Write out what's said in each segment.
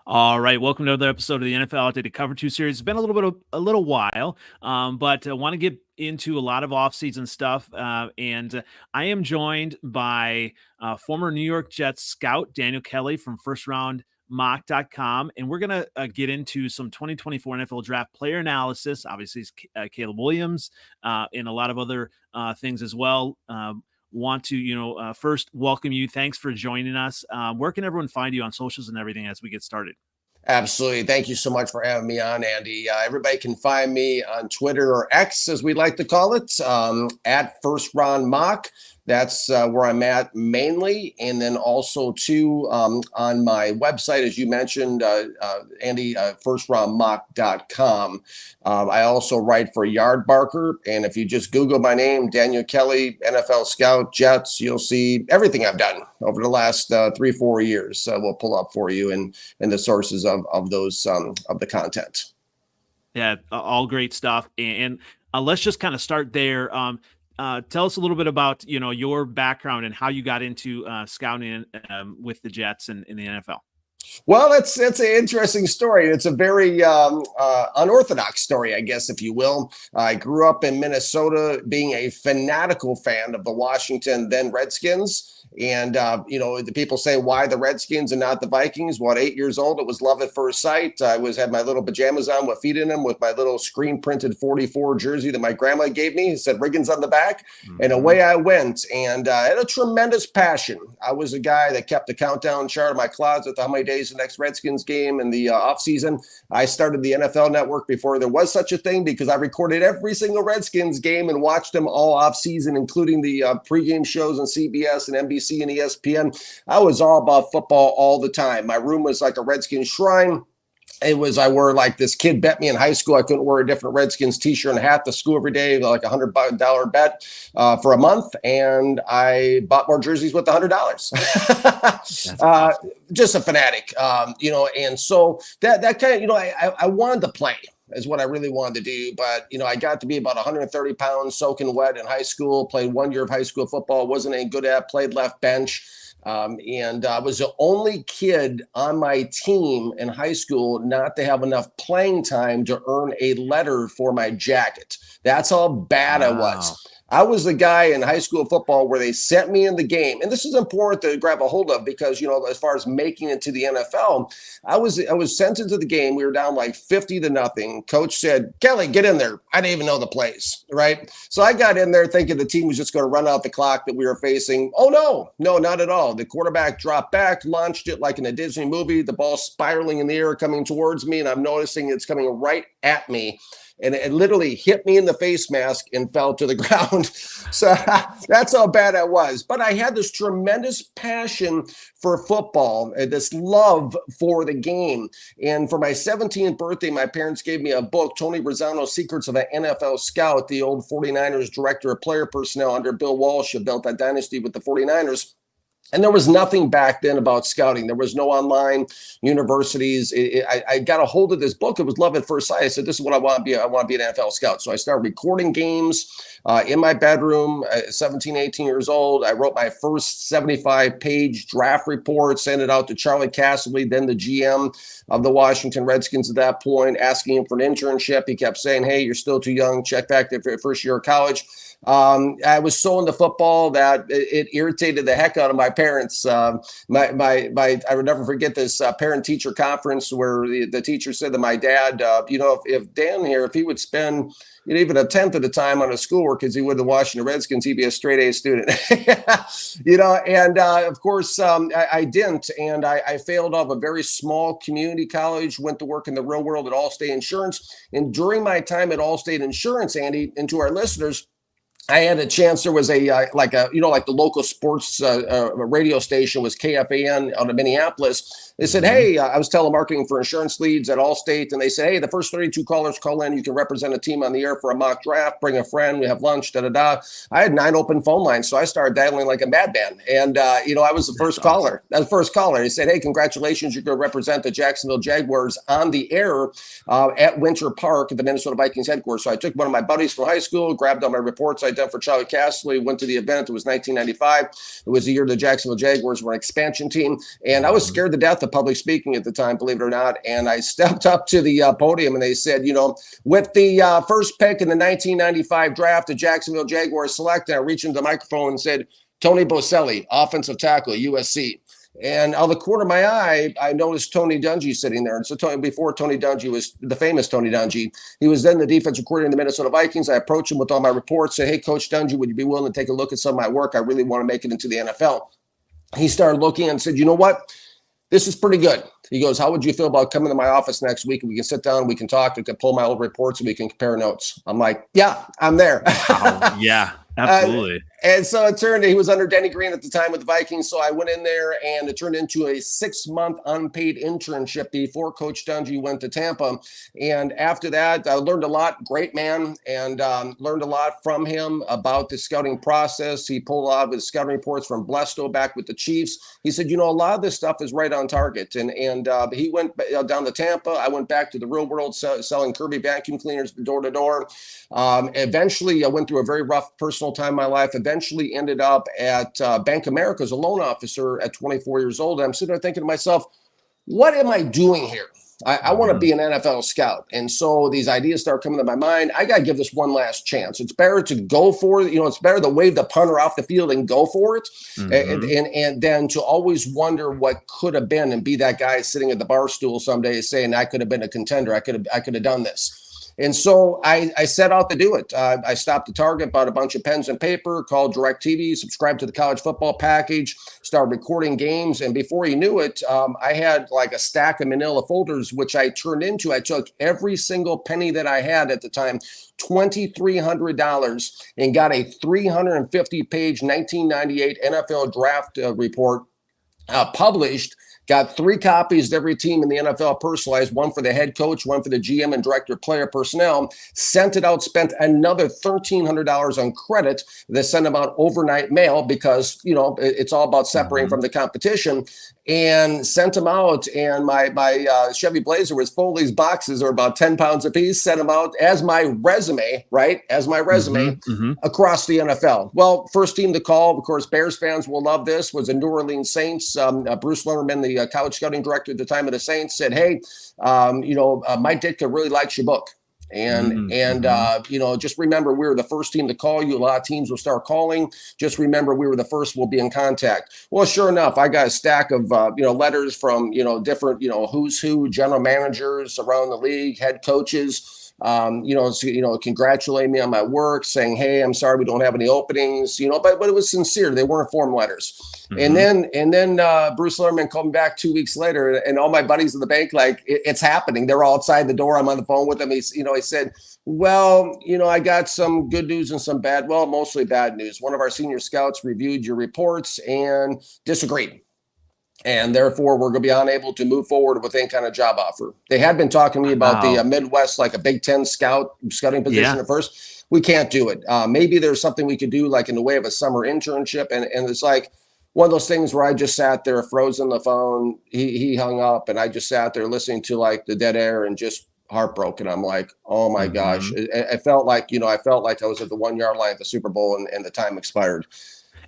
All right, welcome to another episode of the NFL Outdated Cover 2 series. It's been a little while, but I want to get into a lot of offseason stuff. And I am joined by former New York Jets scout Daniel Kelly from FirstRoundMock.com, and we're going to get into some 2024 NFL Draft player analysis. Obviously, Caleb Williams and a lot of other things as well. Want to first welcome you. Thanks for joining us. Where can everyone find you on socials and everything as we get started? Absolutely. Thank you so much for having me on, Andy. Everybody can find me on Twitter, or X as we like to call it, at First Round Mock. That's where I'm at mainly. And then also too on my website, as you mentioned, Andy, FirstRoundMock.com. I also write for Yardbarker. And if you just Google my name, Daniel Kelly, NFL Scout, Jets, you'll see everything I've done over the last 3-4 years. We'll pull up for you and the sources of those of the content. Yeah, all great stuff. And let's just kind of start there. Tell us a little bit about, your background and how you got into scouting with the Jets and in the NFL. Well, that's an interesting story. It's a very unorthodox story, I guess, if you will. I grew up in Minnesota being a fanatical fan of the Washington then Redskins. And, the people say, why the Redskins and not the Vikings? Well, at 8 years old, it was love at first sight. I had my little pajamas on with feet in them with my little screen printed 44 jersey that my grandma gave me. It said Riggins on the back. Mm-hmm. And away I went. And I had a tremendous passion. I was a guy that kept the countdown chart in my closet to how many days the next Redskins game in the offseason. I started the NFL Network before there was such a thing because I recorded every single Redskins game and watched them all offseason, including the pregame shows on CBS and NBC and ESPN. I was all about football all the time. My room was like a Redskins shrine. I wore like this kid bet me in high school I couldn't wear a different Redskins t-shirt and hat to school every day, like $100 bet for a month. And I bought more jerseys with $100. Awesome. Just a fanatic, and so that kind of, I wanted to play is what I really wanted to do. But, I got to be about 130 pounds soaking wet in high school, played 1 year of high school football, wasn't any good at, played left bench. And I was the only kid on my team in high school not to have enough playing time to earn a letter for my jacket. That's how bad I was. I was the guy in high school football where they sent me in the game. And this is important to grab a hold of because, as far as making it to the NFL, I was sent into the game. We were down like 50-0. Coach said, Kelly, get in there. I didn't even know the plays, right? So I got in there thinking the team was just going to run out the clock that we were facing. Oh, no, not at all. The quarterback dropped back, launched it like in a Disney movie, the ball spiraling in the air coming towards me, and I'm noticing it's coming right at me. And it literally hit me in the face mask and fell to the ground. So that's how bad I was. But I had this tremendous passion for football, this love for the game. And for my 17th birthday, my parents gave me a book, Tony Rosano's Secrets of an NFL Scout, the old 49ers director of player personnel under Bill Walsh, who built that dynasty with the 49ers. And there was nothing back then about scouting. There was no online universities. I got a hold of this book. It was love at first sight. I said, this is what I want to be. I want to be an NFL scout. So I started recording games in my bedroom, 17, 18 years old. I wrote my first 75-page draft report, sent it out to Charlie Casserly, then the GM of the Washington Redskins at that point, asking him for an internship. He kept saying, hey, you're still too young. Check back there for your first year of college. I was so into football that it irritated the heck out of my parents. I would never forget this parent-teacher conference where the teacher said to my dad, if Dan here, if he would spend even a tenth of the time on his schoolwork as he would the Washington Redskins, he'd be a straight A student. And of course, I didn't. And I failed off a very small community college, went to work in the real world at Allstate Insurance. And during my time at Allstate Insurance, Andy, and to our listeners, I had a chance. There was like the local sports radio station was KFAN out of Minneapolis. They said, hey, I was telemarketing for insurance leads at Allstate. And they said, hey, the first 32 callers call in. You can represent a team on the air for a mock draft. Bring a friend. We have lunch, da-da-da. I had 9 open phone lines. So I started dialing like a madman. And, I was the first caller. That was the first caller. He said, hey, congratulations. You're going to represent the Jacksonville Jaguars on the air at Winter Park at the Minnesota Vikings headquarters. So I took one of my buddies from high school, grabbed all my reports I done for Charlie Casserly. Went to the event. It was 1995. It was the year the Jacksonville Jaguars were an expansion team. And I was scared to death of public speaking at the time, believe it or not. And I stepped up to the podium and they said, with the first pick in the 1995 draft, the Jacksonville Jaguars selected, I reached into the microphone and said, Tony Boselli, offensive tackle, USC. And out of the corner of my eye, I noticed Tony Dungy sitting there. And so before Tony Dungy was the famous Tony Dungy, he was then the defensive coordinator of the Minnesota Vikings. I approached him with all my reports, said, hey, Coach Dungy, would you be willing to take a look at some of my work? I really want to make it into the NFL. He started looking and said, you know what? This is pretty good. He goes, how would you feel about coming to my office next week and we can sit down, we can talk, we can pull my old reports and we can compare notes. I'm like, yeah, I'm there. Wow. Yeah, absolutely. And so it turned, he was under Denny Green at the time with the Vikings. So I went in there and it turned into a 6-month unpaid internship before Coach Dungy went to Tampa. And after that, I learned a lot. Great man. And learned a lot from him about the scouting process. He pulled a lot of his scouting reports from Blesto back with the Chiefs. He said, a lot of this stuff is right on target. And he went down to Tampa. I went back to the real world selling Kirby vacuum cleaners door to door. Eventually, I went through a very rough personal time in my life. Eventually ended up at Bank of America as a loan officer at 24 years old. And I'm sitting there thinking to myself, what am I doing here? I want to be an NFL scout. And so these ideas start coming to my mind. I got to give this one last chance. It's better to go for it. It's better to wave the punter off the field and go for it. And then to always wonder what could have been and be that guy sitting at the bar stool someday saying, I could have been a contender. I could have done this. And so I set out to do it. I stopped at Target, bought a bunch of pens and paper, called DirecTV, subscribed to the college football package, started recording games. And before you knew it, I had like a stack of manila folders, which I turned into. I took every single penny that I had at the time, $2,300, and got a 350-page 1998 NFL draft report published. Got 3 copies of every team in the NFL personalized, one for the head coach, one for the GM and director of player personnel, sent it out, spent another $1,300 on credit. They sent them out overnight mail because, it's all about separating from the competition, and sent them out. And my Chevy Blazer was full of these boxes, or about 10 pounds a piece, sent them out as my resume, right? As my resume across the NFL. Well, first team to call, of course, Bears fans will love this, was the New Orleans Saints. Bruce Lerman, the college scouting director at the time of the Saints, said, hey, Mike Ditka really likes your book. And just remember, we were the first team to call you. A lot of teams will start calling. Just remember, we were the first. We'll be in contact. Well, sure enough, I got a stack of letters from different who's who, general managers around the league, head coaches. Congratulating me on my work, saying, hey, I'm sorry we don't have any openings, but it was sincere. They weren't form letters. And then Bruce Lerman called me back 2 weeks later, and all my buddies in the bank, like, it's happening. They're all outside the door. I'm on the phone with them. He said, well, I got some good news and some bad, well, mostly bad news. One of our senior scouts reviewed your reports and disagreed. And therefore, we're going to be unable to move forward with any kind of job offer. They had been talking to me about the Midwest, like a Big Ten scouting position at first. We can't do it. Maybe there's something we could do, like in the way of a summer internship. And it's like one of those things where I just sat there, frozen the phone. He hung up, and I just sat there listening to like the dead air and just heartbroken. I'm like, oh my gosh. I felt like I was at the 1 yard line at the Super Bowl and the time expired.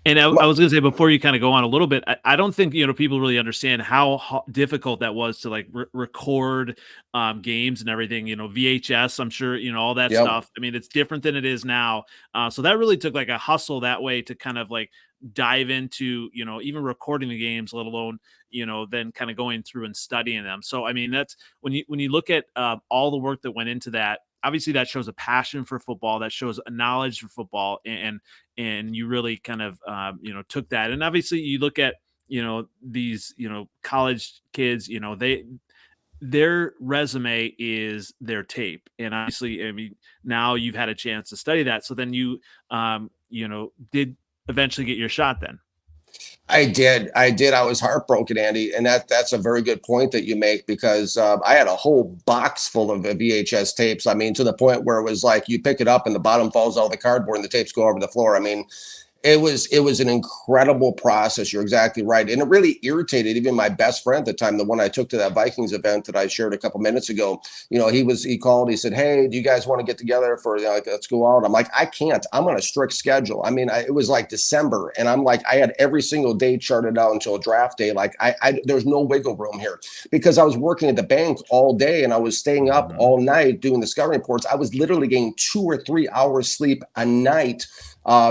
And I was going to say, before you kind of go on a little bit, I don't think, people really understand how difficult that was to like record games and everything, VHS, I'm sure, all that stuff. I mean, it's different than it is now. So that really took like a hustle that way to kind of like dive into, even recording the games, let alone, then kind of going through and studying them. So, I mean, that's when you look at all the work that went into that. Obviously that shows a passion for football, that shows a knowledge for football, and you really kind of took that. And obviously you look at these college kids, their resume is their tape, and obviously, I mean, now you've had a chance to study that, so then you did eventually get your shot then. I did. I was heartbroken, Andy. And that's a very good point that you make, because I had a whole box full of VHS tapes. I mean, to the point where it was like you pick it up and the bottom falls out of the cardboard and the tapes go over the floor. I mean, It was an incredible process. You're exactly right. And it really irritated even my best friend at the time, the one I took to that Vikings event that I shared a couple minutes ago. He called, he said, "Hey, do you guys want to get together for like, let's go out?" I'm like, "I can't. I'm on a strict schedule." I mean, it was like December and I'm like, I had every single day charted out until draft day. Like there's no wiggle room here because I was working at the bank all day and I was staying up all night doing the scouting reports. I was literally getting 2 or 3 hours sleep a night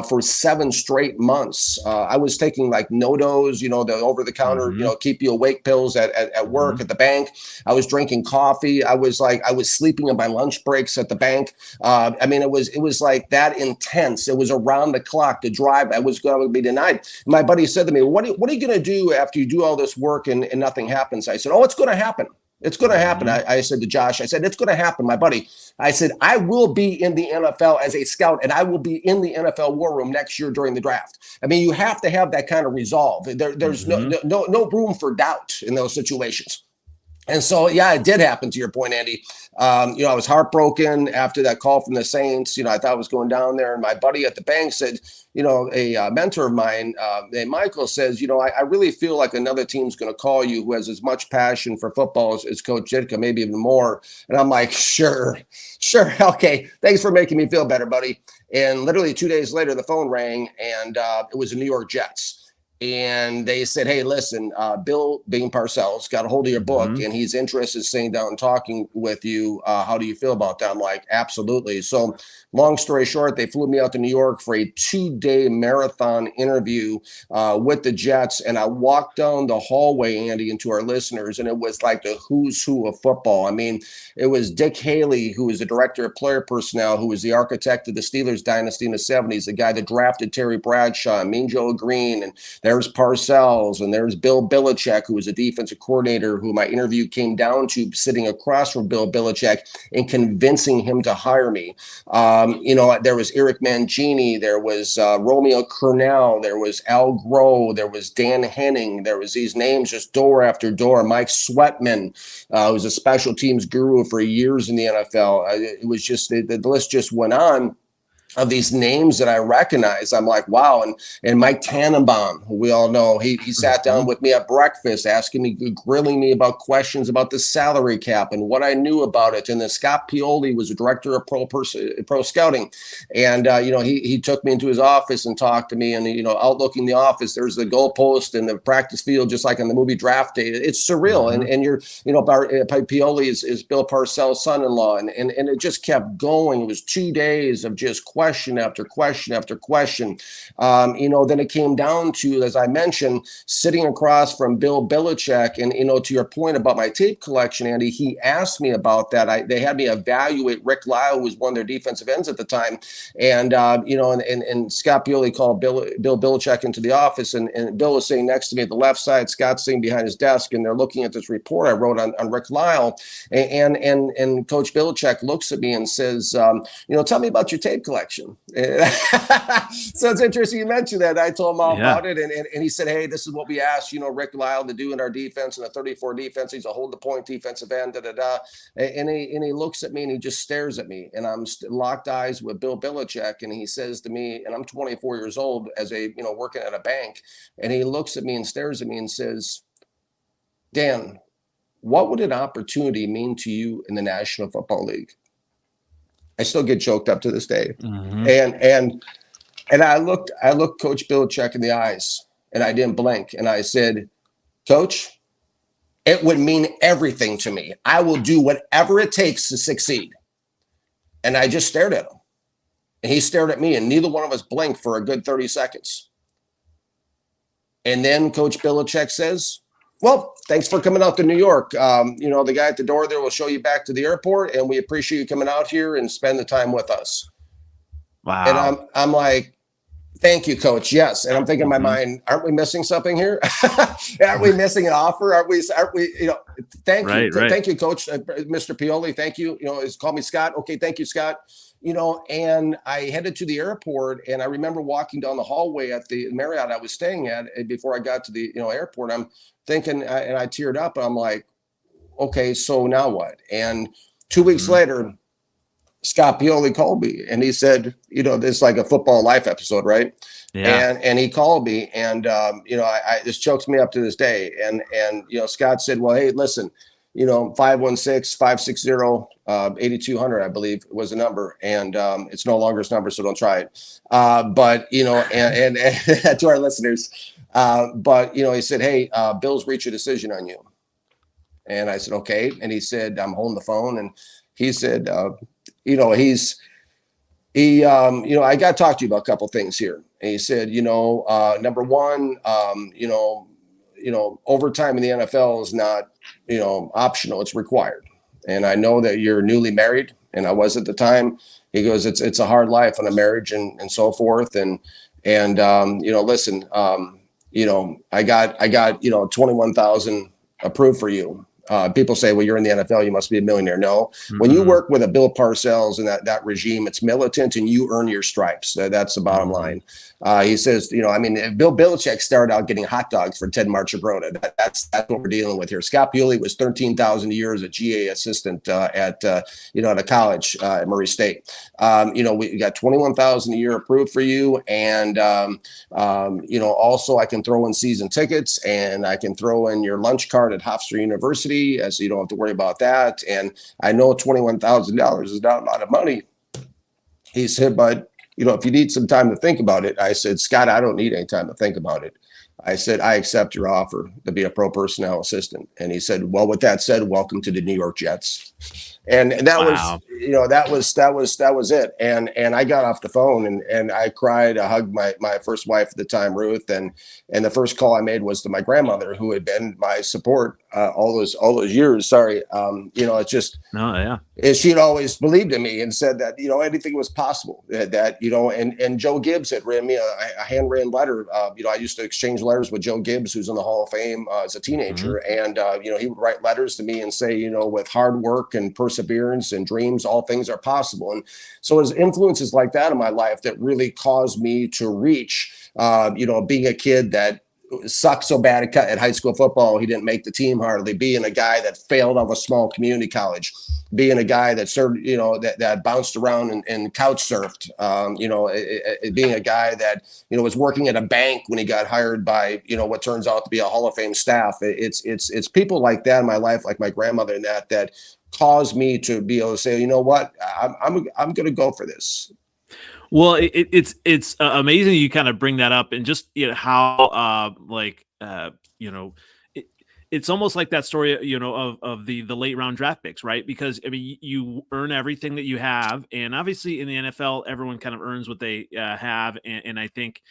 for 7 straight months. I was taking like NoDoz, the over-the-counter, keep you awake pills at work, at the bank. I was drinking coffee. I was sleeping in my lunch breaks at the bank. I mean, it was like that intense. It was around the clock. The drive I was going to be denied. My buddy said to me, what are you going to do after you do all this work and nothing happens? I said, "Oh, it's going to happen. It's going to happen." I said to Josh, I said, "It's going to happen, my buddy." I said, "I will be in the NFL as a scout and I will be in the NFL war room next year during the draft." I mean, you have to have that kind of resolve. There's no room for doubt in those situations. And so, yeah, it did happen to your point, Andy. I was heartbroken after that call from the Saints. I thought I was going down there. And my buddy at the bank said, a mentor of mine named Michael says, I really feel like another team's going to call you who has as much passion for football as Coach Ditka, maybe even more. And I'm like, sure. Okay. Thanks for making me feel better, buddy. And literally 2 days later, the phone rang and it was the New York Jets. And they said, "Hey, listen, Bill being Parcells got a hold of your book and he's interested in sitting down and talking with you. How do you feel about that?" I'm like, "Absolutely." So long story short, they flew me out to New York for a 2-day marathon interview with the Jets. And I walked down the hallway, Andy, and to our listeners, and it was like the who's who of football. I mean, it was Dick Haley, who was the director of player personnel, who was the architect of the Steelers dynasty in the 70s, the guy that drafted Terry Bradshaw, Mean Joe Green, and there's Parcells, and there's Bill Belichick, who was a defensive coordinator, who my interview came down to sitting across from Bill Belichick and convincing him to hire me. There was Eric Mangini, there was Romeo Cornell, there was Al Groh, there was Dan Henning, there was these names just door after door. Mike Sweatman, who was a special teams guru for years in the NFL. It was just the list just went on of these names that I recognize. I'm like, wow. And Mike Tannenbaum, who we all know, he sat down with me at breakfast, grilling me about questions about the salary cap and what I knew about it. And then Scott Pioli was the director of pro scouting. And, he took me into his office and talked to me, and, outlooking the office, there's the goalpost and the practice field, just like on the movie Draft Day. It's surreal. And you're, Pioli is Bill Parcells' son-in-law. And it just kept going. It was 2 days of just question after question after question. Then it came down to, as I mentioned, sitting across from Bill Belichick. And, to your point about my tape collection, Andy, he asked me about that. They had me evaluate Rick Lyle, who was one of their defensive ends at the time. And, and Scott Pioli called Bill Belichick into the office. And Bill was sitting next to me at the left side. Scott's sitting behind his desk. And they're looking at this report I wrote on Rick Lyle. And Coach Belichick looks at me and says, "Tell me about your tape collection." So it's interesting you mentioned that. I told him all about it, and he said, "Hey, this is what we asked Rick Lyle to do in our defense, in the 34 defense. He's a hold the point defensive end, And he looks at me and he just stares at me, and I'm locked eyes with Bill Belichick, and he says to me, and I'm 24 years old as a working at a bank, and he looks at me and stares at me and says, "Dan, what would an opportunity mean to you in the National Football League?" I still get choked up to this day. And I looked Coach Belichick in the eyes, and I didn't blink. And I said, "Coach, it would mean everything to me. I will do whatever it takes to succeed." And I just stared at him. And he stared at me, and neither one of us blinked for a good 30 seconds. And then Coach Belichick says, "Well, thanks for coming out to New York. The guy at the door there will show you back to the airport, and we appreciate you coming out here and spend the time with us." Wow. And I'm like, "Thank you, Coach. Yes." And I'm thinking in my mind, aren't we missing something here? Aren't we missing an offer? Aren't we, thank you. Right. Thank you, Coach, Mr. Pioli. Thank you. Call me Scott. Okay. Thank you, Scott. And I headed to the airport, and I remember walking down the hallway at the Marriott I was staying at before I got to the, airport. I'm thinking, and I teared up, and I'm like, okay, so now what? And 2 weeks later, Scott Pioli called me and he said, this is like a football life episode, right? Yeah. And he called me and, I this chokes me up to this day. And, Scott said, well, hey, listen, 516-560-8200, I believe was the number. And it's no longer his number, so don't try it. But, and to our listeners, but, he said, hey, Bill's reached a decision on you. And I said, okay. And he said, I'm holding the phone. And he said, I got to talk to you about a couple things here. And he said, number one, overtime in the NFL is not, optional. It's required. And I know that you're newly married, and I was at the time. He goes, it's a hard life on a marriage and so forth. And listen, I got 21,000 approved for you. People say, well, you're in the NFL, you must be a millionaire. No, when you work with a Bill Parcells and that regime, it's militant and you earn your stripes. That's the bottom line. He says, Bill Belichick started out getting hot dogs for Ted Marchibroda. That's what we're dealing with here. Scott Pioli was $13,000 a year as a GA assistant at a college at Murray State. We got $21,000 a year approved for you, and also I can throw in season tickets and I can throw in your lunch card at Hofstra University, so you don't have to worry about that. And I know $21,000 is not a lot of money. He said, but if you need some time to think about it, I said, Scott, I don't need any time to think about it. I said, I accept your offer to be a pro personnel assistant. And he said, well, with that said, welcome to the New York Jets. And that Wow. that was it. And I got off the phone and I cried. I hugged my first wife at the time, Ruth. And the first call I made was to my grandmother, who had been my support all those years. Sorry. It's just, No, yeah. and she'd always believed in me and said that, anything was possible, that and Joe Gibbs had written me a handwritten letter. I used to exchange letters with Joe Gibbs, who's in the Hall of Fame as a teenager. And, he would write letters to me and say, with hard work and perseverance and dreams, all things are possible. And so his influences like that in my life that really caused me to reach, being a kid that sucked so bad at high school football, he didn't make the team hardly, being a guy that failed out of a small community college, being a guy that served, that bounced around and couch surfed, being a guy that, was working at a bank when he got hired by, what turns out to be a Hall of Fame staff. It's people like that in my life, like my grandmother and that caused me to be able to say, you know what, I'm going to go for this. Well, it's amazing you kind of bring that up, and just how it's almost like that story of the late round draft picks, right? Because I mean, you earn everything that you have, and obviously in the NFL, everyone kind of earns what they have, and I think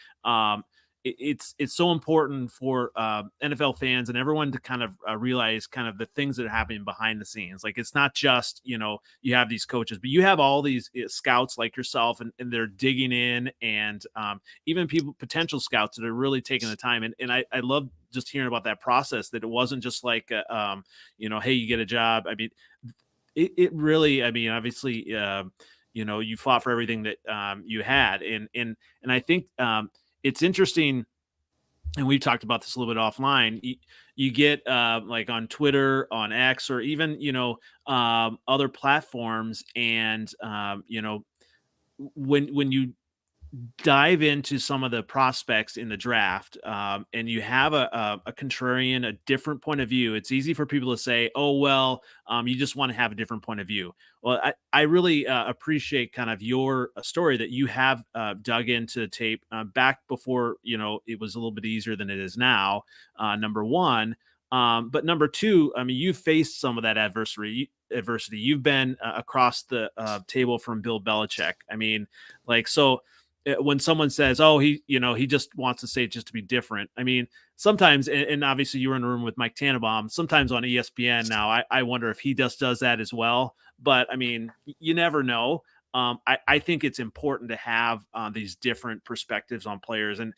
it's so important for NFL fans and everyone to kind of realize kind of the things that are happening behind the scenes. Like, it's not just, you have these coaches, but you have all these scouts like yourself, and they're digging in, and even potential scouts that are really taking the time. And I love just hearing about that process, that it wasn't just like, hey, you get a job. I mean, it really, I mean, obviously, you fought for everything that you had. And I think, it's interesting, and we've talked about this a little bit offline. You get like on Twitter, on X, or even other platforms, and when you dive into some of the prospects in the draft, and you have a contrarian, a different point of view, it's easy for people to say, oh, well, you just want to have a different point of view. Well, I really appreciate kind of your story, that you have dug into tape back before, it was a little bit easier than it is now, number one. But number two, I mean, you've faced some of that adversity. You've been across the table from Bill Belichick. I mean, like, so when someone says, oh, he just wants to say it just to be different. I mean, sometimes, and obviously you were in a room with Mike Tannenbaum, sometimes on ESPN now, I wonder if he just does that as well. But I mean, you never know. I think it's important to have these different perspectives on players, and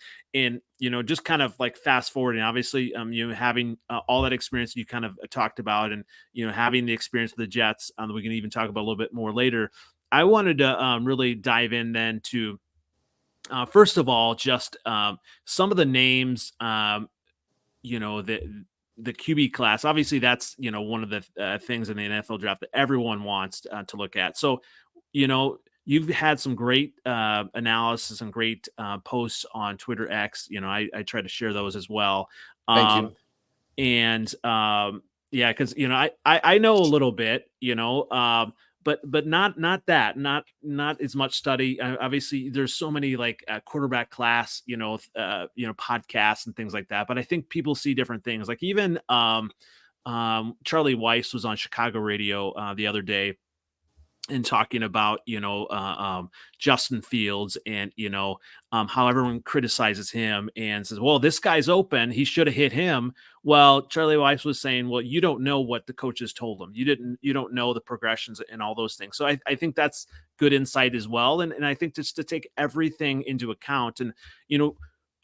just kind of like fast forwarding, obviously, having all that experience you kind of talked about, and having the experience with the Jets, that we can even talk about a little bit more later. I wanted to really dive in then to, first of all, just some of the names, the QB class. Obviously, that's one of the things in the NFL draft that everyone wants to look at. So you've had some great analysis and great posts on Twitter X. I try to share those as well. Thank you. And yeah, because I know a little bit, but not as much study. Obviously, there's so many like quarterback class, podcasts and things like that. But I think people see different things. Like even Charlie Weiss was on Chicago radio the other day and talking about Justin Fields and how everyone criticizes him and says, well, this guy's open, he should have hit him. Well, Charlie Weiss was saying, well, you don't know what the coaches told him. You don't know the progressions and all those things. So I think that's good insight as well. And I think just to take everything into account and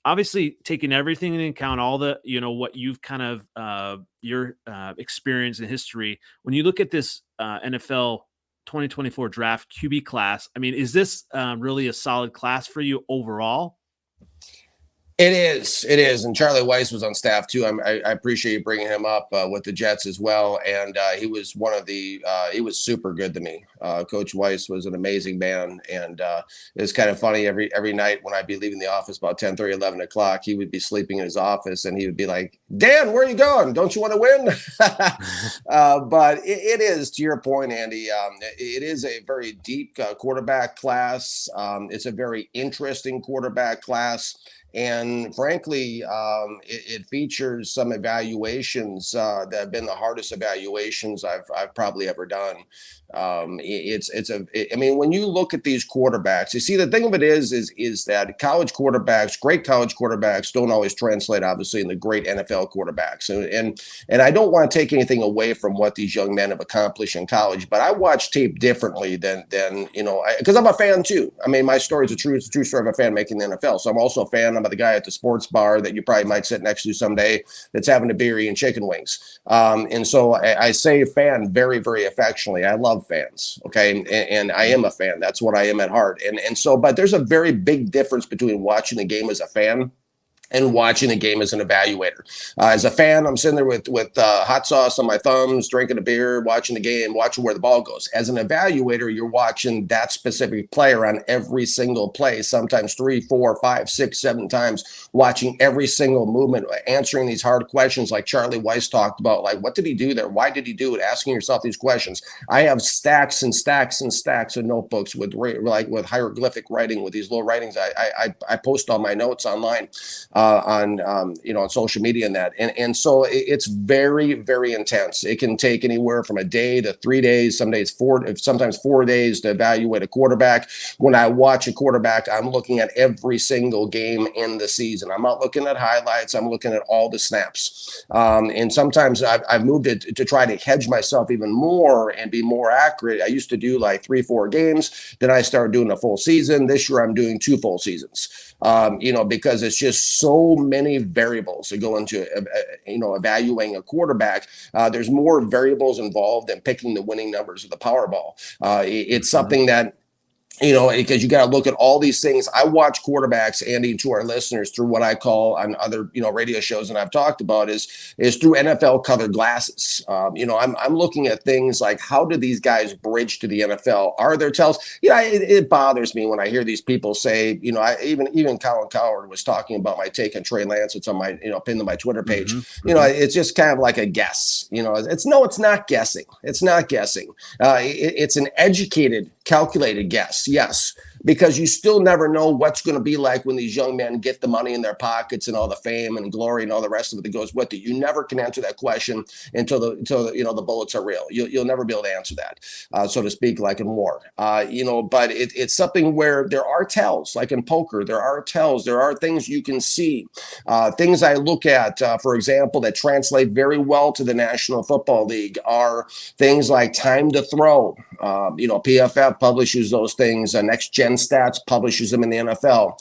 obviously taking everything into account, all the what you've kind of your experience and history, when you look at this NFL 2024 draft QB class, I mean, is this really a solid class for you overall? It is. And Charlie Weiss was on staff too. I appreciate you bringing him up with the Jets as well. And he was he was super good to me. Coach Weiss was an amazing man. And it's kind of funny every night when I'd be leaving the office about 10:30, 11 o'clock, he would be sleeping in his office and he would be like, Dan, where are you going? Don't you want to win? But it is, to your point, Andy, it is a very deep quarterback class. It's a very interesting quarterback class. And frankly, it features some evaluations that have been the hardest evaluations I've probably ever done. I mean, when you look at these quarterbacks, you see the thing of it is that great college quarterbacks don't always translate, obviously, into great NFL quarterbacks. And I don't want to take anything away from what these young men have accomplished in college, but I watch tape differently than because I'm a fan too. I mean, my story is a true story of a fan making the NFL. So I'm also a fan. I'm the guy at the sports bar that you probably might sit next to someday that's having a beer and chicken wings. And so I say fan very, very affectionately. I love fans. Okay. And I am a fan. That's what I am at heart. And so, but there's a very big difference between watching the game as a fan and watching the game as an evaluator. As a fan, I'm sitting there with hot sauce on my thumbs, drinking a beer, watching the game, watching where the ball goes. As an evaluator, you're watching that specific player on every single play, sometimes 3, 4, 5, 6, 7 times, watching every single movement, answering these hard questions like Charlie Weiss talked about, like, what did he do there? Why did he do it? Asking yourself these questions. I have stacks and stacks and stacks of notebooks with hieroglyphic writing, with these little writings. I post all my notes online. On social media and that. And so it's very, very intense. It can take anywhere from a day to 3 days, sometimes 4 days to evaluate a quarterback. When I watch a quarterback, I'm looking at every single game in the season. I'm not looking at highlights. I'm looking at all the snaps. And sometimes I've moved it to try to hedge myself even more and be more accurate. I used to do like 3, 4 games. Then I started doing a full season. This year I'm doing 2 full seasons. Because it's just so many variables that go into, evaluating a quarterback. There's more variables involved than picking the winning numbers of the Powerball. It's something that, because you got to look at all these things. I watch quarterbacks, Andy, to our listeners, through what I call on other, radio shows, and I've talked about is through NFL colored glasses. I'm looking at things like, how do these guys bridge to the NFL? Are there tells? It bothers me when I hear these people say, even Colin Cowherd was talking about my take on Trey Lance. It's on my, pinned to my Twitter page. It's just kind of like a guess. It's not guessing. It's not guessing. It's an educated, calculated guess. Yes, because you still never know what's going to be like when these young men get the money in their pockets and all the fame and glory and all the rest of it that goes with it. You never can answer that question until the bullets are real. You'll never be able to answer that, so to speak, like in war. But it's something where there are tells, like in poker. There are tells. There are things you can see. Things I look at, for example, that translate very well to the National Football League are things like time to throw. PFF publishes those things. Next Gen Stats publishes them in the NFL.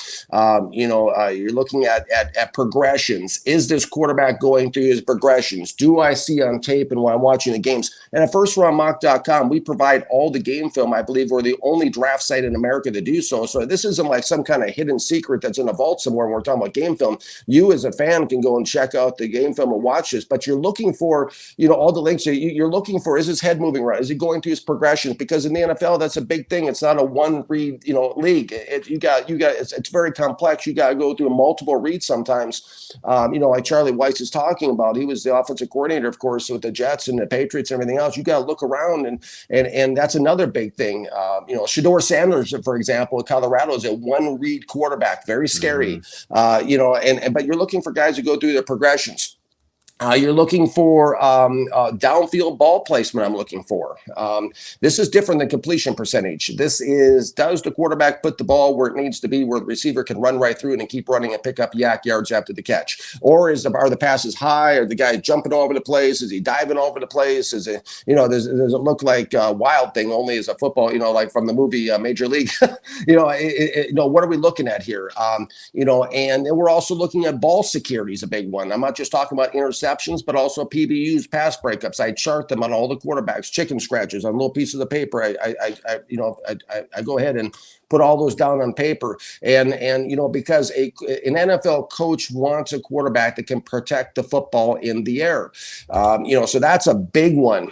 You're looking at progressions. Is this quarterback going through his progressions? Do I see on tape and when I'm watching the games? And at FirstRoundMock.com, we provide all the game film. I believe we're the only draft site in America to do so. So this isn't like some kind of hidden secret that's in a vault somewhere when we're talking about game film. You as a fan can go and check out the game film and watch this, but you're looking for, all the links. You're looking for, is his head moving right? Is he going through his progressions? Because in the NFL, that's a big thing. It's not a one read, league. It's very complex. You got to go through multiple reads sometimes. Like Charlie Weiss is talking about, he was the offensive coordinator, of course, with the Jets and the Patriots and everything else. You got to look around, and that's another big thing. Shador Sanders, for example, in Colorado is a one read quarterback, very scary. But you're looking for guys who go through their progressions. You're looking for downfield ball placement. I'm looking for. This is different than completion percentage. This is, does the quarterback put the ball where it needs to be, where the receiver can run right through it and keep running and pick up yak yards after the catch? Or are the passes high? Are the guy jumping all over the place? Is he diving all over the place? Is it, does it look like Wild Thing only as a football, like from the movie Major League? What are we looking at here? And then we're also looking at ball security is a big one. I'm not just talking about interceptions, but also PBUs, pass breakups. I chart them on all the quarterbacks, chicken scratches on little pieces of paper. I go ahead and put all those down on paper. And because an NFL coach wants a quarterback that can protect the football in the air. So that's a big one,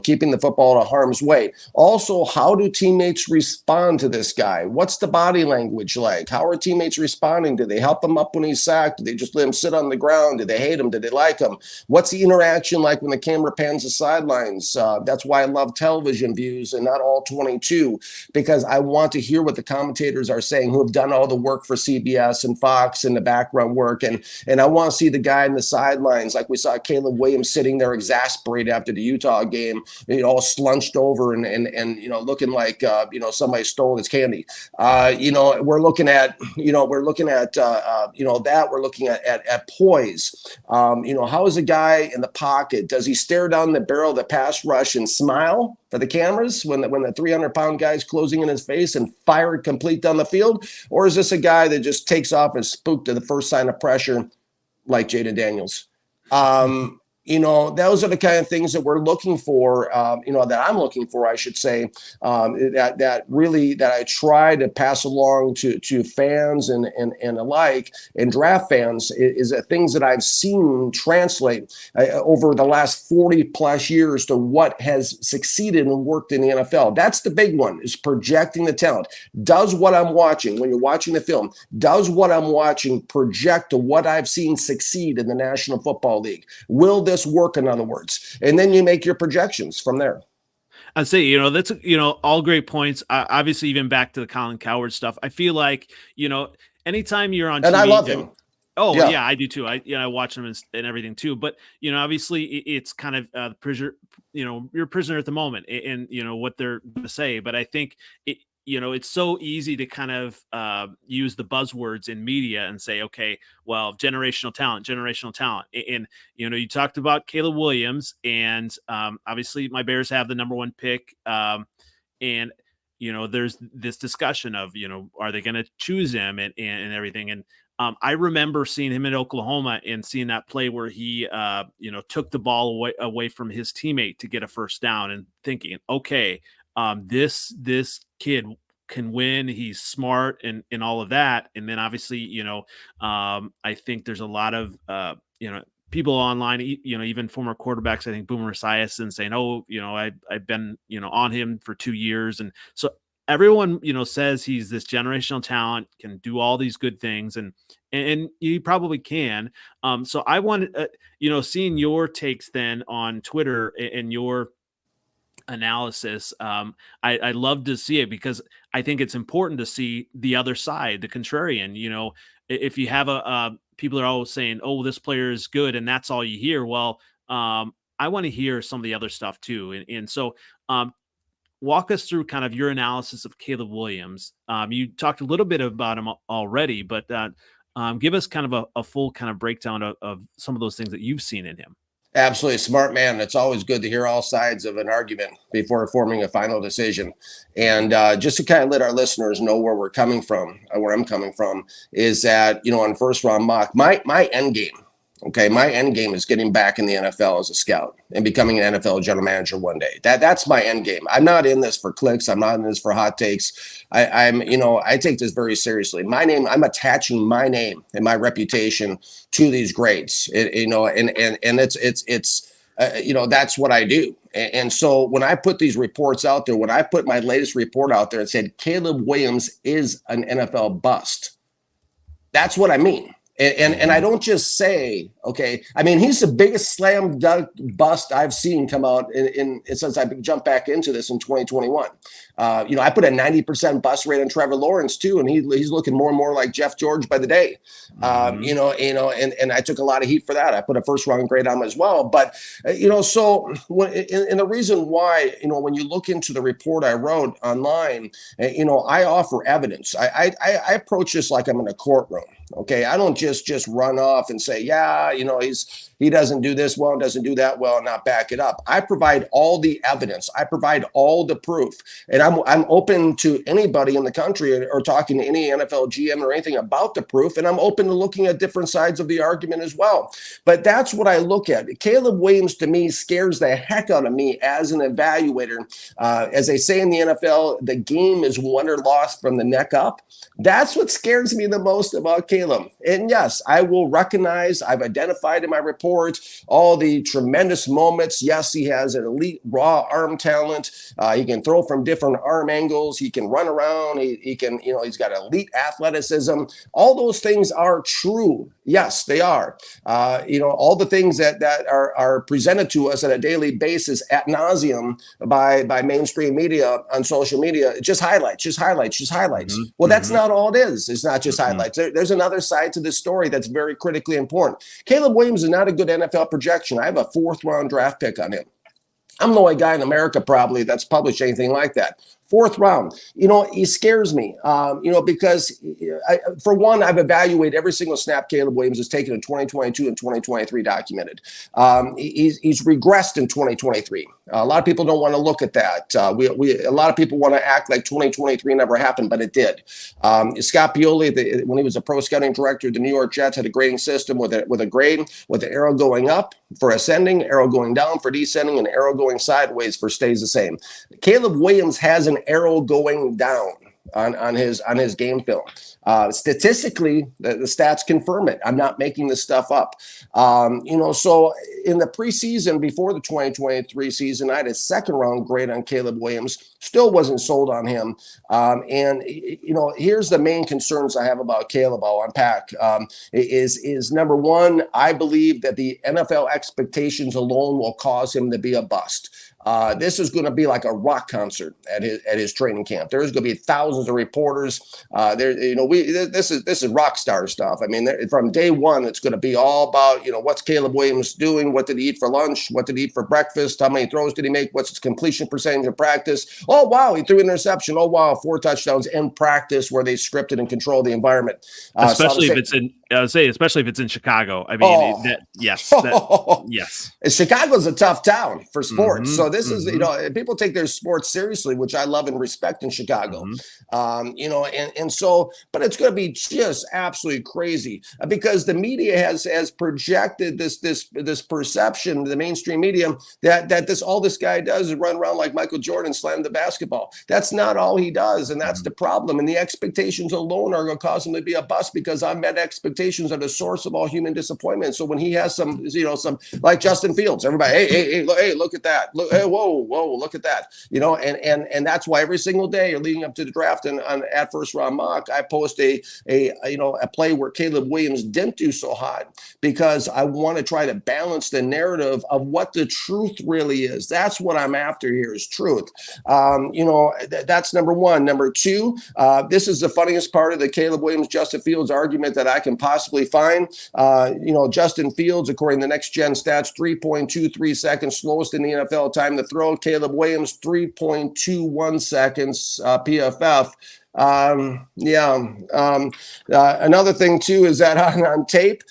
keeping the football out of harm's way. Also, how do teammates respond to this guy? What's the body language like? How are teammates responding? Do they help him up when he's sacked? Do they just let him sit on the ground? Do they hate him? Do they like him? What's the interaction like when the camera pans the sidelines? That's why I love television views and not all 22, because I want to hear what the commentators are saying who have done all the work for CBS and Fox and the background work. And I want to see the guy in the sidelines, like we saw Caleb Williams sitting there exasperated after the Utah game, all slunched over and looking like, somebody stole his candy. We're looking at poise. How is a guy in the pocket? Does he stare down the barrel of the pass rush and smile for the cameras when the 300-pound guy's closing in his face and fire it complete down the field? Or is this a guy that just takes off and spooked to the first sign of pressure like Jaden Daniels? Those are the kind of things that we're looking for, that I'm looking for, I should say, that I try to pass along to fans and alike, and draft fans, is that things that I've seen translate over the last 40 plus years to what has succeeded and worked in the NFL. That's the big one, is projecting the talent. Does what I'm watching, when you're watching the film, does what I'm watching project to what I've seen succeed in the National Football League? Will this work, in other words? And then you make your projections from there. I'd say, that's, all great points. Obviously, even back to the Colin Cowherd stuff, I feel like, anytime you're on TV, and I love him. Oh yeah, I do too. I watch them and everything too. But obviously, it's kind of prisoner. You're a prisoner at the moment, and what they're going to say. But I think it's so easy to kind of use the buzzwords in media and say, okay, well, generational talent. And, you talked about Caleb Williams, and obviously my Bears have the number one pick. And, there's this discussion of, are they going to choose him and everything. And I remember seeing him in Oklahoma and seeing that play where he, took the ball away from his teammate to get a first down, and thinking, okay, this kid can win. He's smart and all of that. And then obviously, I think there's a lot of, people online, even former quarterbacks, I think Boomer Esiason saying, oh, I've been, on him for 2 years. And so everyone, says he's this generational talent, can do all these good things. And he probably can. So I wanted, seeing your takes then on Twitter and your analysis. I love to see it, because I think it's important to see the other side, the contrarian. If you have people are always saying, oh, this player is good, and that's all you hear. Well, I want to hear some of the other stuff too. And so walk us through kind of your analysis of Caleb Williams. You talked a little bit about him already, but give us kind of a full kind of breakdown of some of those things that you've seen in him. Absolutely smart man. It's always good to hear all sides of an argument before forming a final decision. And just to kind of let our listeners know where we're coming from, where I'm coming from, is that, you know, on first round mock, my end game. Okay, my end game is getting back in the NFL as a scout and becoming an NFL general manager one day. That's my end game. I'm not in this for clicks. I'm not in this for hot takes. I take this very seriously. My name, I'm attaching my name and my reputation to these grades. That's what I do. And so when I put these reports out there, when I put my latest report out there and said Caleb Williams is an NFL bust, that's what I mean. And I don't just say, okay, I mean, he's the biggest slam dunk bust I've seen come out since I jumped back into this in 2021. I put a 90% bust rate on Trevor Lawrence too, and he's looking more and more like Jeff George by the day. And I took a lot of heat for that. I put a first round grade on him as well. But so the reason why, when you look into the report I wrote online, I offer evidence. I approach this like I'm in a courtroom. Okay, I don't just run off and say, he doesn't do this well, doesn't do that well, and not back it up. I provide all the evidence. I provide all the proof, and I'm open to anybody in the country or talking to any NFL GM or anything about the proof, and I'm open to looking at different sides of the argument as well. But that's what I look at. Caleb Williams to me scares the heck out of me as an evaluator. As they say in the NFL, the game is won or lost from the neck up. That's what scares me the most about Caleb. And yes, I will recognize, I've identified in my report all the tremendous moments. Yes, he has an elite raw arm talent. He can throw from different arm angles. He can run around. He can, he's got elite athleticism. All those things are true. Yes, they are. All the things that are presented to us on a daily basis ad nauseum by mainstream media on social media, just highlights. Mm-hmm. Well, that's not all it is. It's not just highlights. There's another side to this story that's very critically important. Caleb Williams is not a good NFL projection. I have a 4th round draft pick on him. I'm the only guy in America probably that's published anything like that. 4th round, he scares me, because for one, I've evaluated every single snap Caleb Williams has taken in 2022 and 2023 documented. He's regressed in 2023. A lot of people don't want to look at that. A lot of people want to act like 2023 never happened, but it did. Scott Pioli, when he was a pro scouting director of the New York Jets, had a grading system with a grade with the arrow going up for ascending, arrow going down for descending, and arrow going sideways for stays the same. Caleb Williams has an arrow going down on his game film. Statistically, the stats confirm it. I'm not making this stuff up. So in the preseason before the 2023 season, I had a 2nd round grade on Caleb Williams. Still wasn't sold on him. Here's the main concerns I have about Caleb. I'll unpack. Is number one, I believe that the NFL expectations alone will cause him to be a bust. This is going to be like a rock concert at his training camp. There's going to be thousands of reporters. This is rock star stuff. I mean, from day one, it's going to be all about, what's Caleb Williams doing? What did he eat for lunch? What did he eat for breakfast? How many throws did he make? What's his completion percentage in practice? Oh, wow, he threw an interception. Oh, wow, 4 touchdowns in practice where they scripted and controlled the environment. Especially if it's in Chicago. I mean, yes. Chicago's a tough town for sports. Mm-hmm. So this is, people take their sports seriously, which I love and respect in Chicago. But it's going to be just absolutely crazy because the media has projected this perception, the mainstream media, that all this guy does is run around like Michael Jordan, slam the basketball. That's not all he does, and that's the problem. And the expectations alone are going to cause him to be a bust because unmet expectations are the source of all human disappointment. So when he has some like Justin Fields, everybody, hey, look at that, look, hey, whoa, look at that, and that's why every single day leading up to the draft and at first round mock, I post a play where Caleb Williams didn't do so hot because I want to try to balance the narrative of what the truth really is. That's what I'm after here is truth. That's number one. Number two, this is the funniest part of the Caleb Williams, Justin Fields argument that I can possibly find. Justin Fields, according to Next Gen Stats, 3.23 seconds, slowest in the NFL time to throw. Caleb Williams, 3.21 seconds, PFF. Yeah. Another thing too is that on tape,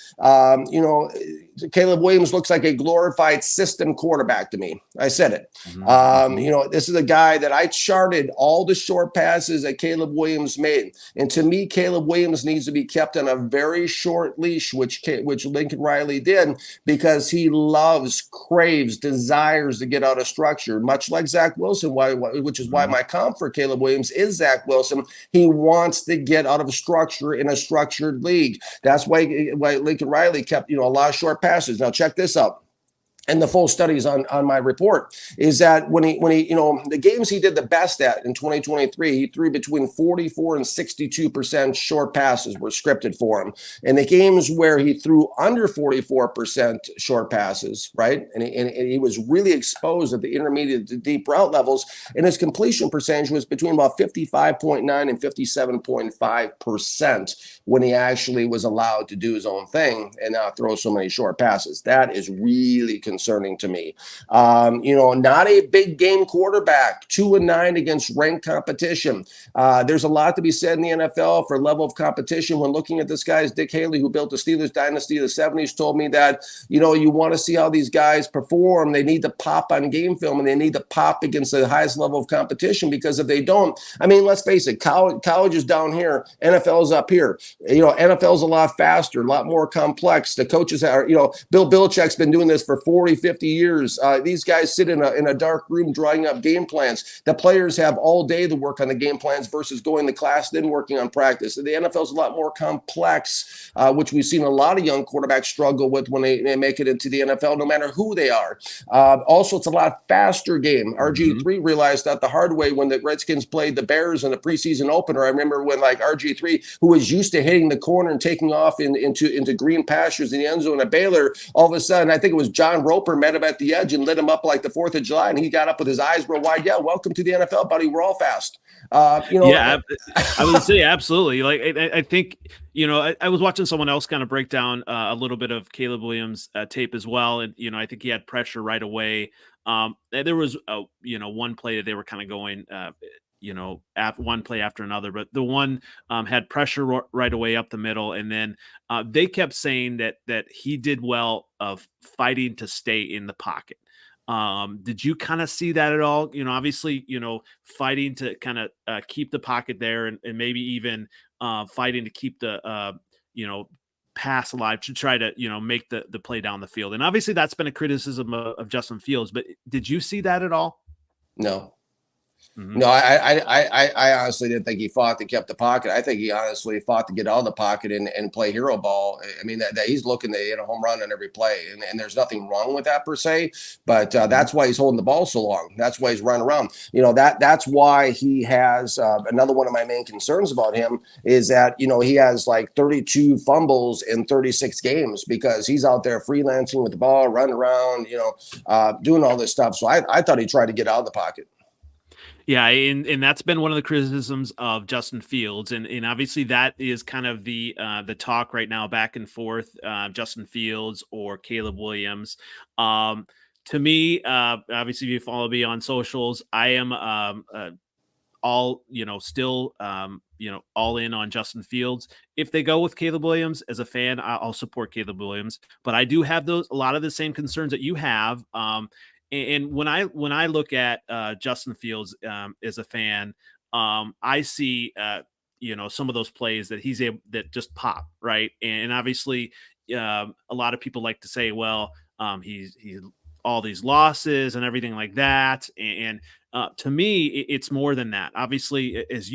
Caleb Williams looks like a glorified system quarterback to me. I said it. Mm-hmm. This is a guy that I charted all the short passes that Caleb Williams made, and to me, Caleb Williams needs to be kept on a very short leash, which Lincoln Riley did, because he loves, craves, desires to get out of structure, much like Zach Wilson. Which is why my comp for Caleb Williams is Zach Wilson. He wants to get out of structure in a structured league. That's why Lincoln Riley kept a lot of short passes. Now check this out. And the full studies on my report is that when he the games he did the best at in 2023, he threw between 44 and 62% short passes were scripted for him. And the games where he threw under 44% short passes, right, and he was really exposed at the intermediate to deep route levels, and his completion percentage was between about 55.9 and 57.5% when he actually was allowed to do his own thing and not throw so many short passes. That is really concerning to me. Not a big game quarterback, 2-9 against ranked competition. There's a lot to be said in the NFL for level of competition. When looking at this guy, Dick Haley, who built the Steelers dynasty of the 70s, told me that, you want to see how these guys perform. They need to pop on game film, and they need to pop against the highest level of competition, because if they don't, let's face it, college is down here, NFL is up here. NFL is a lot faster, a lot more complex. The coaches are, Bill Belichick's been doing this for 40, 50 years. These guys sit in a dark room drawing up game plans. The players have all day to work on the game plans versus going to class, then working on practice. The NFL is a lot more complex, which we've seen a lot of young quarterbacks struggle with when they make it into the NFL, no matter who they are. Also, it's a lot faster game. RG3 realized that the hard way when the Redskins played the Bears in the preseason opener. I remember when RG3, who was used to hitting the corner and taking off into green pastures in the end zone at Baylor, all of a sudden, I think it was John Roper met him at the edge and lit him up like the 4th of July, and he got up with his eyes real wide. Yeah, welcome to the NFL, buddy. We're all fast. Yeah, I would say absolutely. Like, I think, I was watching someone else kind of break down a little bit of Caleb Williams tape as well. And, I think he had pressure right away. There was, one play that they were kind of going, one play after another, but the one had pressure right away up the middle. And then they kept saying that he did well of fighting to stay in the pocket. Did you kind of see that at all? Obviously, fighting to kind of keep the pocket there, and maybe even fighting to keep the, pass alive to try to, make the play down the field. And obviously that's been a criticism of Justin Fields, but did you see that at all? No. Mm-hmm. No, I honestly didn't think he fought to keep the pocket. I think he honestly fought to get out of the pocket and play hero ball. That he's looking to hit a home run on every play, and there's nothing wrong with that per se. But that's why he's holding the ball so long. That's why he's running around. That's why he has another one of my main concerns about him is that he has like 32 fumbles in 36 games because he's out there freelancing with the ball, running around, doing all this stuff. So I thought he tried to get out of the pocket. Yeah, and that's been one of the criticisms of Justin Fields, and obviously that is kind of the talk right now, back and forth, Justin Fields or Caleb Williams. To me, obviously, if you follow me on socials, I am all still all in on Justin Fields. If they go with Caleb Williams, as a fan, I'll support Caleb Williams, but I do have a lot of the same concerns that you have. And when I look at Justin Fields as a fan, I see some of those plays that he's able that just pop right, and obviously a lot of people like to say, well, he's all these losses and everything like that, and to me, it's more than that. Obviously, as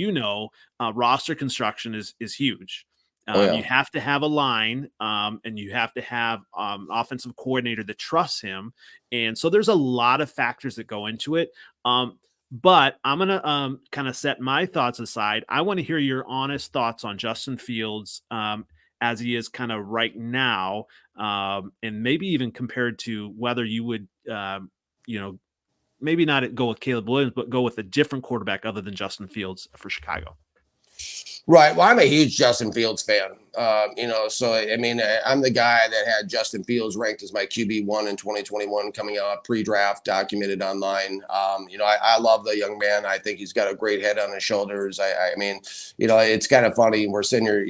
roster construction is huge. You have to have a line, and you have to have an offensive coordinator that trusts him. And so there's a lot of factors that go into it. But I'm going to kind of set my thoughts aside. I want to hear your honest thoughts on Justin Fields as he is kind of right now, and maybe even compared to whether you would, maybe not go with Caleb Williams, but go with a different quarterback other than Justin Fields for Chicago. Right. Well, I'm a huge Justin Fields fan. So I mean, I'm the guy that had Justin Fields ranked as my QB1 in 2021 coming out pre-draft, documented online. I love the young man. I think he's got a great head on his shoulders. I mean, it's kind of funny. We're sitting here,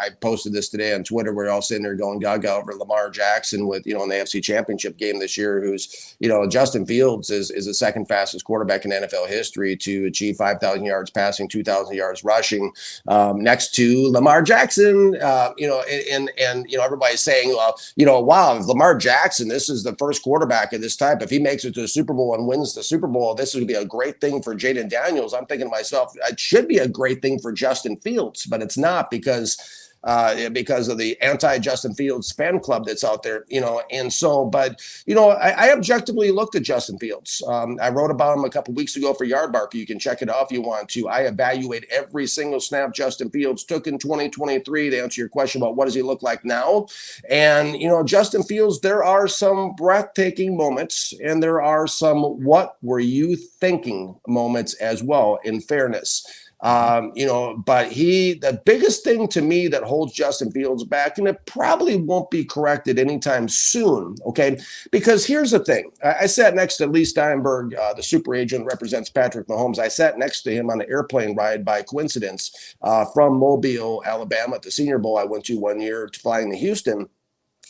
I posted this today on Twitter. We're all sitting there going gaga over Lamar Jackson with, in the AFC Championship game this year, who's, Justin Fields is the second fastest quarterback in NFL history to achieve 5,000 yards passing, 2,000 yards rushing, next to Lamar Jackson. Everybody's saying, well, wow, if Lamar Jackson, this is the first quarterback of this type. If he makes it to the Super Bowl and wins the Super Bowl, this would be a great thing for Jaden Daniels. I'm thinking to myself, it should be a great thing for Justin Fields, but it's not because of the anti-Justin Fields fan club that's out there, and so, but, I objectively looked at Justin Fields. I wrote about him a couple weeks ago for Yardbarker. You can check it out if you want to. I evaluate every single snap Justin Fields took in 2023 to answer your question about what does he look like now. And, Justin Fields, there are some breathtaking moments and there are some what were you thinking moments as well, in fairness. But the biggest thing to me that holds Justin Fields back, and it probably won't be corrected anytime soon, okay? Because here's the thing. I sat next to Lee Steinberg, the super agent represents Patrick Mahomes. I sat next to him on an airplane ride by coincidence from Mobile, Alabama, at the Senior Bowl I went to one year flying to Houston.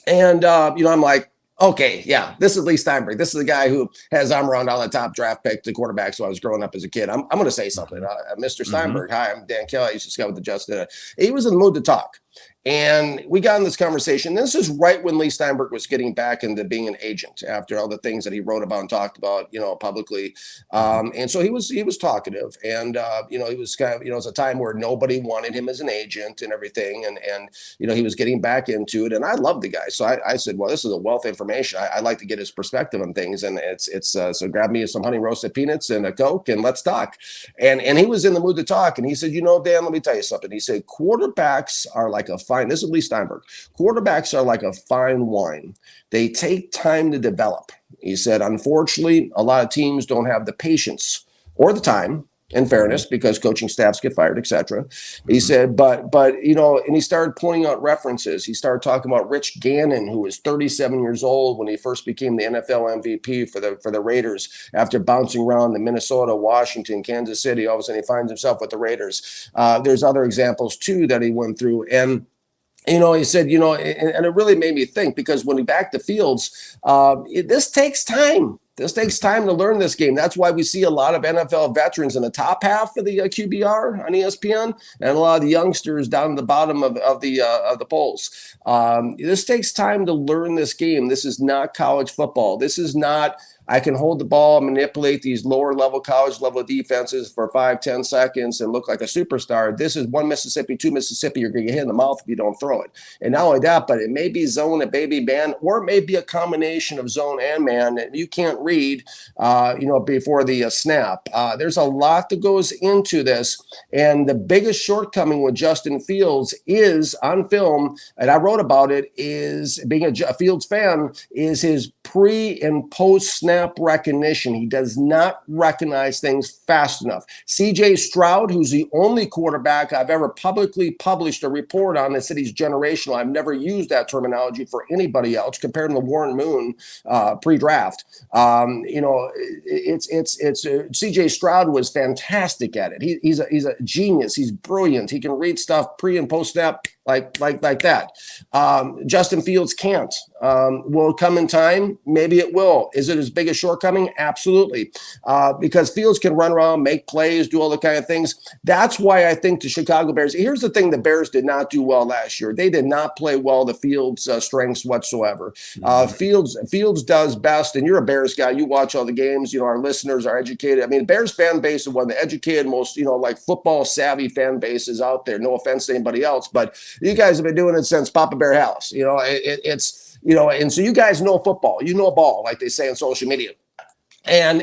And, I'm like, okay, yeah, this is Lee Steinberg. This is the guy who has arm around all the top draft pick, the quarterback. So I was growing up as a kid. I'm going to say something. Mr. Steinberg, hi, I'm Dan Kelly. I used to scout with the Justin. He was in the mood to talk. And we got in this conversation. This is right when Lee Steinberg was getting back into being an agent after all the things that he wrote about and talked about, publicly. And so he was talkative, and he was kind of, it was a time where nobody wanted him as an agent and everything, and he was getting back into it. And I love the guy, so I said, well, this is a wealth of information. I like to get his perspective on things, and so grab me some honey roasted peanuts and a Coke, and let's talk. And he was in the mood to talk, and he said, Dan, let me tell you something. He said, quarterbacks are like a this is Lee Steinberg. Quarterbacks are like a fine wine. They take time to develop. He said, unfortunately, a lot of teams don't have the patience or the time, in fairness, because coaching staffs get fired, etc. He said, but and he started pointing out references. He started talking about Rich Gannon, who was 37 years old when he first became the NFL MVP for the Raiders after bouncing around to Minnesota, Washington, Kansas City. All of a sudden, he finds himself with the Raiders. There's other examples, too, that he went through. And he said, and it really made me think, because when he backed the Fields, this takes time. This takes time to learn this game. That's why we see a lot of NFL veterans in the top half of the QBR on ESPN, and a lot of the youngsters down at the bottom of the polls. This takes time to learn this game. This is not college football. This is not, I can hold the ball and manipulate these lower level, college level defenses for 5-10 seconds and look like a superstar. This is 1 Mississippi, 2 Mississippi. You're going to get hit in the mouth if you don't throw it. And not only that, but it may be zone and baby man, or it may be a combination of zone and man that you can't read, before the snap. There's a lot that goes into this. And the biggest shortcoming with Justin Fields is on film, and I wrote about it, is being a Fields fan, is his pre and post snap recognition. He does not recognize things fast enough. CJ Stroud, who's the only quarterback I've ever publicly published a report on that said he's generational. I've never used that terminology for anybody else, compared to the Warren Moon pre-draft. CJ Stroud was fantastic at it. He's a genius. He's brilliant. He can read stuff pre and post snap like that. Justin Fields can't. Will it come in time? Maybe it will. Is it his biggest shortcoming? Absolutely. Because Fields can run around, make plays, do all the kind of things. That's why I think the Chicago Bears, here's the thing, the Bears did not do well last year. They did not play well the Fields' strengths whatsoever. Fields does best, and you're a Bears guy. You watch all the games. Our listeners are educated. I mean, Bears fan base is one of the educated, most, like football savvy fan bases out there. No offense to anybody else, but you guys have been doing it since Papa Bear House. It's and so you guys know football. You know ball, like they say on social media. And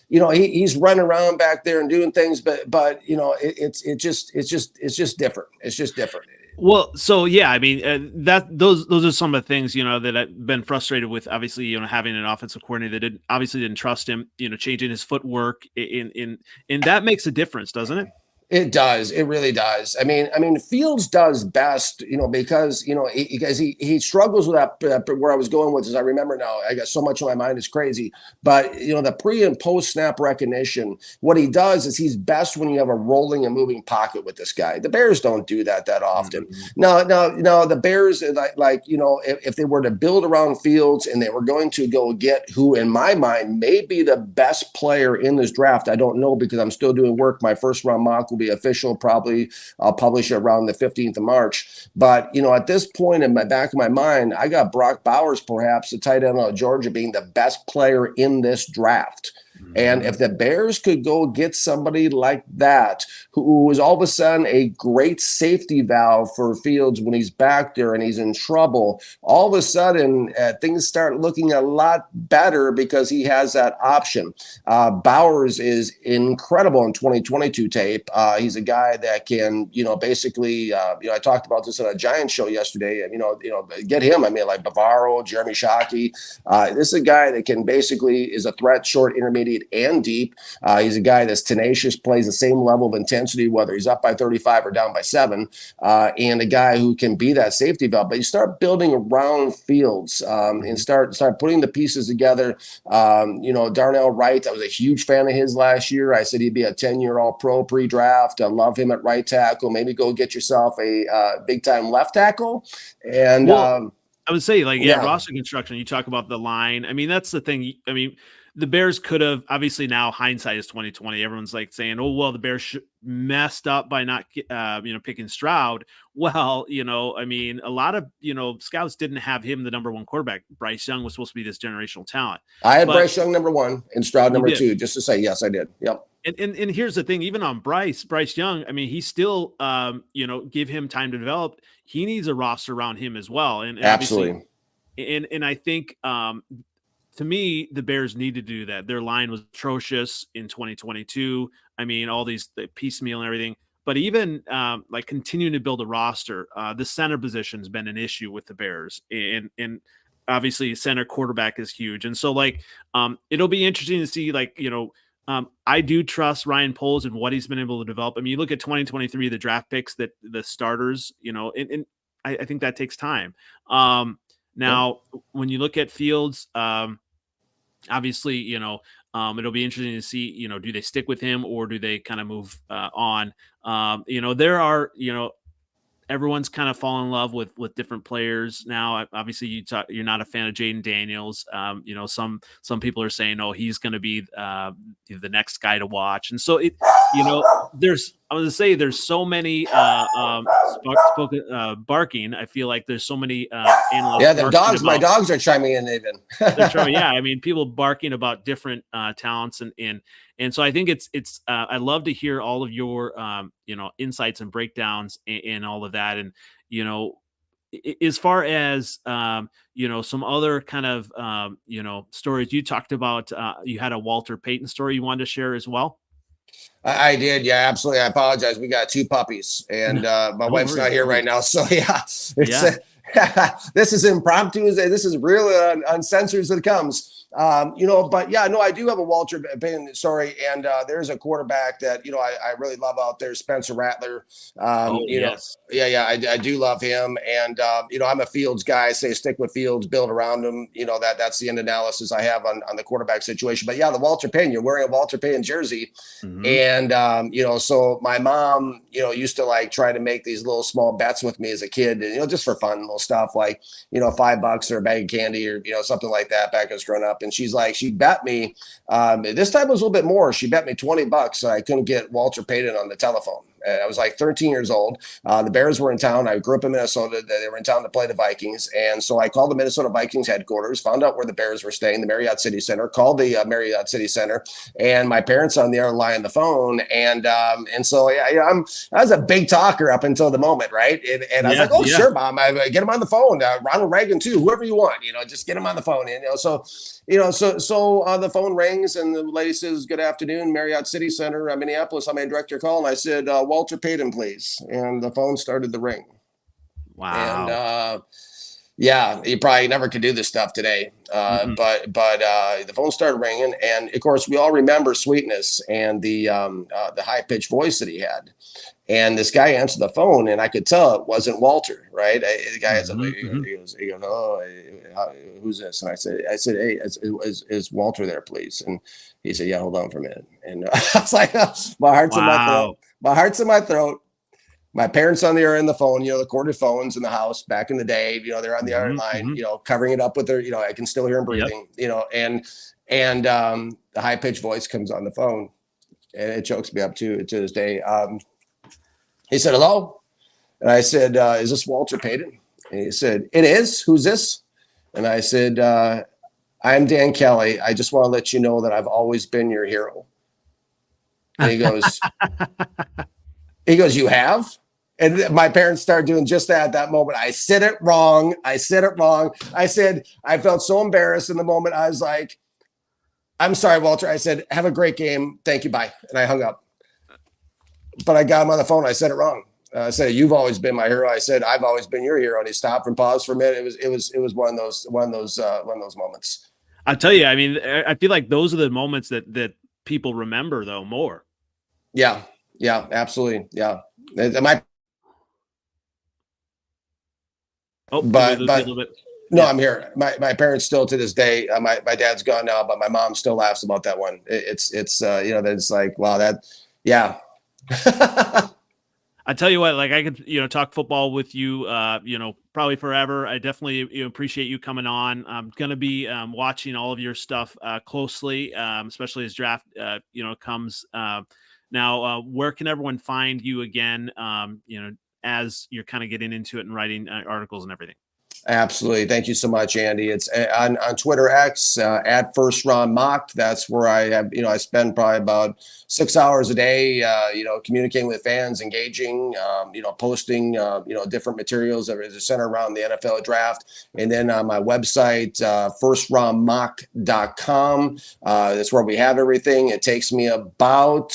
he's running around back there and doing things, but it's just different. It's just different. Well, so yeah, I mean, those are some of the things, that I've been frustrated with. Obviously, having an offensive coordinator that didn't trust him, changing his footwork, in that makes a difference, doesn't it? It does. It really does. I mean, Fields does best, because he struggles with that. Where I was going with is, I remember now. I got so much on my mind, it's crazy. But the pre and post snap recognition. What he does is he's best when you have a rolling and moving pocket with this guy. The Bears don't do that often. Mhm. No. The Bears, if they were to build around Fields and they were going to go get who, in my mind, may be the best player in this draft. I don't know because I'm still doing work. My first round mock will be official. Probably I'll publish it around the 15th of March. But at this point in my back of my mind, I got Brock Bowers, perhaps the tight end of Georgia, being the best player in this draft. And Mhm. if the Bears could go get somebody like that, who is all of a sudden a great safety valve for Fields when he's back there and he's in trouble, all of a sudden things start looking a lot better because he has that option. Bowers is incredible in 2022 tape. He's a guy that can, basically, I talked about this on a Giants show yesterday. And, get him. I mean, like Bavaro, Jeremy Shockey. This is a guy that can basically is a threat, short, intermediate, and deep. He's a guy that's tenacious, plays the same level of intensity, whether he's up by 35 or down by 7, and a guy who can be that safety valve. But you start building around Fields and start putting the pieces together. Darnell Wright, I was a huge fan of his last year. I said he'd be a 10-year All-Pro pre-draft. I love him at right tackle. Maybe go get yourself a big-time left tackle. And Well, I would say, like, yeah, yeah, roster construction. You talk about the line. I mean, that's the thing. I mean, the Bears could have, obviously, now hindsight is 2020. Everyone's like saying, "Oh, well, the Bears messed up by not, picking Stroud." Well, I mean, a lot of scouts didn't have him the number one quarterback. Bryce Young was supposed to be this generational talent, I had but Bryce Young number 1 and Stroud you number did. 2, just to say, yes, I did. Yep. And here's the thing, even on Bryce Young, I mean, he still, give him time to develop. He needs a roster around him as well, and obviously, Absolutely. and I think, to me, the Bears need to do that. Their line was atrocious in 2022. I mean, all the piecemeal and everything. But even like continuing to build a roster, the center position has been an issue with the Bears, and obviously center quarterback is huge. And so, like, it'll be interesting to see, like, I do trust Ryan Poles and what he's been able to develop. I mean, you look at 2023, the draft picks, that the starters, and I think that takes time. Yep. Now, when you look at Fields, obviously, it'll be interesting to see, do they stick with him or do they kind of move on? There are, everyone's kind of fallen in love with different players now. Obviously, you're not a fan of Jaden Daniels. Some people are saying, oh, he's going to be the next guy to watch, and so I was gonna say there's so many barking. I feel like there's so many analysts Yeah, the barking dogs. My about. dogs are chiming in, even. They're trying, yeah. I mean, people barking about different talents, and so I think it's I love to hear all of your insights and breakdowns and all of that, and as far as some other kind of stories you talked about, you had a Walter Payton story you wanted to share as well. I did. Yeah, absolutely. I apologize. We got 2 puppies, and my No wife's worries, not no here right worries. now. So yeah, it's Yeah. this is impromptu. This is real uncensored as it comes. But yeah, no, I do have a Walter Payton story, and there's a quarterback that I really love out there, Spencer Rattler. Oh yes. Yeah, I do love him, and I'm a Fields guy. I say stick with Fields, build around him. That's the end analysis I have on the quarterback situation. But yeah, the Walter Payton, you're wearing a Walter Payton jersey. Hmm. And, so my mom, used to like try to make these little small bets with me as a kid, and, just for fun, little stuff like, $5 or a bag of candy or, something like that back as growing up. And she bet me, this time it was a little bit more. She bet me $20 so I couldn't get Walter Payton on the telephone. I was like 13 years old. The Bears were in town. I grew up in Minnesota. They were in town to play the Vikings. And so I called the Minnesota Vikings headquarters, found out where the Bears were staying, the Marriott City Center, called the Marriott City Center, and my parents on the other line on the phone. And so I was a big talker up until the moment, right? And I was Yeah, like, oh, yeah. sure, Mom, I get him on the phone. Ronald Reagan too, whoever you want, just get him on the phone. And so the phone rings and the lady says, good afternoon, Marriott City Center, Minneapolis. I may direct your call. And I said, Walter Payton, please. And the phone started to ring. And Wow. Yeah, you probably never could do this stuff today. Mm-mm. But the phone started ringing, and of course, we all remember Sweetness and the high pitched voice that he had. And this guy answered the phone, and I could tell it wasn't Walter, right? The guy has Mhm, mhm. he goes, oh, who's this? And I said, hey, is Walter there, please? And he said, yeah, hold on for a minute. And I was like, my heart's in my throat. Wow. My heart's in my throat. My parents on the other end of the phone, the corded phones in the house back in the day, they're on the other Mhm, line, mhm. covering it up with their, I can still hear him Yep. breathing, and the high pitched voice comes on the phone, and it chokes me up to this day. He said, hello. And I said, is this Walter Payton? And he said, it is. Who's this? And I said, I'm Dan Kelly. I just want to let you know that I've always been your hero. And he goes, you have? And my parents started doing just that at that moment. I said it wrong. I said, I felt so embarrassed in the moment. I was like, I'm sorry, Walter. I said, have a great game. Thank you. Bye. And I hung up. But I got him on the phone. I said it wrong. I said, you've always been my hero. I said, I've always been your hero. And he stopped and paused for a minute. It was one of those moments. I tell you, I mean, I feel like those are the moments that people remember though more. Yeah. Yeah, absolutely. Yeah. My Oh, did we but lose you a little bit? No, Yeah. I'm here. My parents still to this day. My dad's gone now, but my mom still laughs about that one. It's that's like, wow, that, yeah. I tell you what, like I could, talk football with you, probably forever. I definitely appreciate you coming on. I'm going to be watching all of your stuff closely, especially as draft, comes. Now, where can everyone find you again, as you're kind of getting into it and writing articles and everything? Absolutely. Thank you so much, Andy. It's on Twitter X at First Round Mocked. That's where I have, I spend probably about 6 hours a day, communicating with fans, engaging, posting, different materials that are centered around the NFL draft. And then on my website, firstroundmock.com. That's where we have everything. It takes me about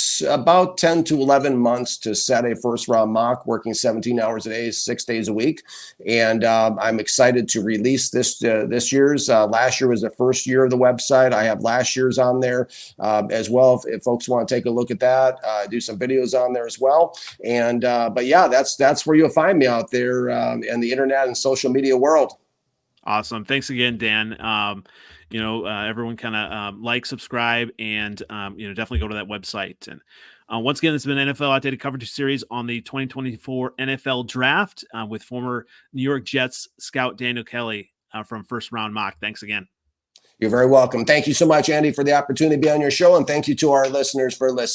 10 to 11 months to set a first round mock, working 17 hours a day, 6 days a week. And I'm excited to release this year's. Last year was the first year of the website. I have last year's on there as well. If folks want to take a look at that, do some videos on there as well. And but yeah, that's where you'll find me out there in the internet and social media world. Awesome. Thanks again, Dan. Everyone kind of like, subscribe, and definitely go to that website. And once again, this has been NFL Outdated Coverage Series on the 2024 NFL Draft with former New York Jets scout Daniel Kelly from First Round Mock. Thanks again. You're very welcome. Thank you so much, Andy, for the opportunity to be on your show, and thank you to our listeners for listening.